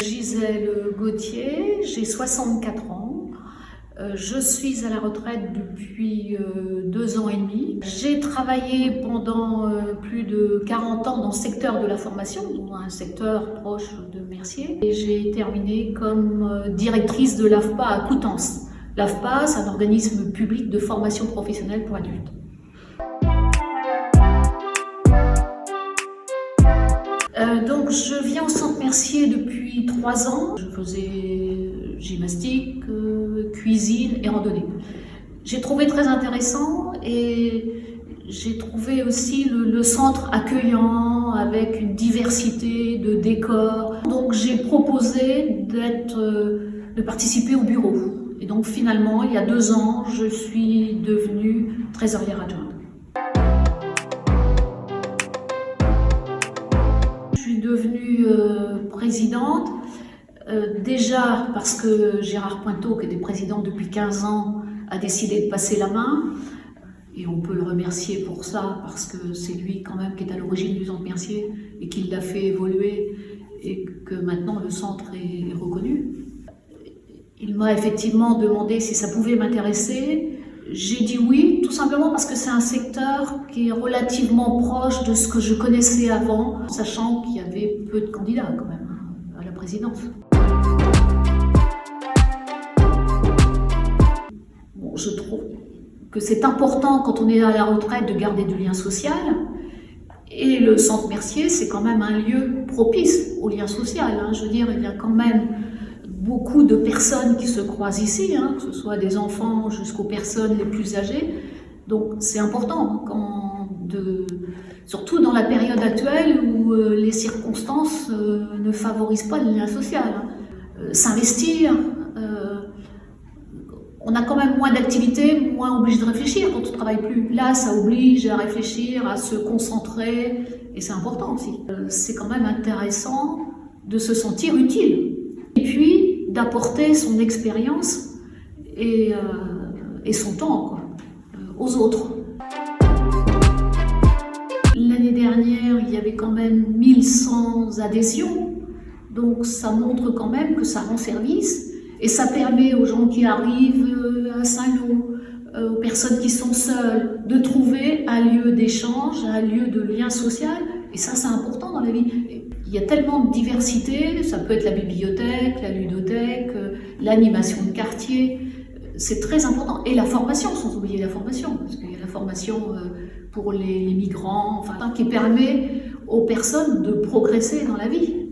Gisèle Gauthier, j'ai 64 ans. Je suis à la retraite depuis 2 ans et demi. J'ai travaillé pendant plus de 40 ans dans le secteur de la formation, dans un secteur proche de Mercier. Et j'ai terminé comme directrice de l'AFPA à Coutances. L'AFPA, c'est un organisme public de formation professionnelle pour adultes. Donc je viens au Centre Mercier depuis 3 ans. Je faisais gymnastique, cuisine et randonnée. J'ai trouvé très intéressant et j'ai trouvé aussi le centre accueillant avec une diversité de décors. Donc j'ai proposé de participer au bureau. Et donc finalement, il y a 2 ans, je suis devenue trésorière adjointe. Je suis devenue présidente, déjà parce que Gérard Pointeau, qui était président depuis 15 ans, a décidé de passer la main. Et on peut le remercier pour ça, parce que c'est lui quand même qui est à l'origine du Centre Mercier et qui l'a fait évoluer et que maintenant le centre est reconnu. Il m'a effectivement demandé si ça pouvait m'intéresser. J'ai dit oui, tout simplement parce que c'est un secteur qui est relativement proche de ce que je connaissais avant, sachant qu'il y avait peu de candidats quand même à la présidence. Bon, je trouve que c'est important quand on est à la retraite de garder du lien social. Et le Centre Mercier, c'est quand même un lieu propice au lien social. Je veux dire, il y a quand même beaucoup de personnes qui se croisent ici, que ce soit des enfants jusqu'aux personnes les plus âgées. Donc c'est important, surtout dans la période actuelle où les circonstances ne favorisent pas le lien social. S'investir, on a quand même moins d'activités, moins obligé de réfléchir quand on ne travaille plus. Là, ça oblige à réfléchir, à se concentrer, et c'est important aussi. C'est quand même intéressant de se sentir utile. Et puis, d'apporter son expérience et son temps aux autres. L'année dernière, il y avait quand même 1100 adhésions, donc ça montre quand même que ça rend service et ça permet aux gens qui arrivent à Saint-Lô, aux personnes qui sont seules, de trouver un lieu d'échange, un lieu de lien social, et ça c'est important dans la vie. Il y a tellement de diversité, ça peut être la bibliothèque, la ludothèque, l'animation de quartier, c'est très important. Et la formation, sans oublier la formation, parce qu'il y a la formation pour les migrants, qui permet aux personnes de progresser dans la vie.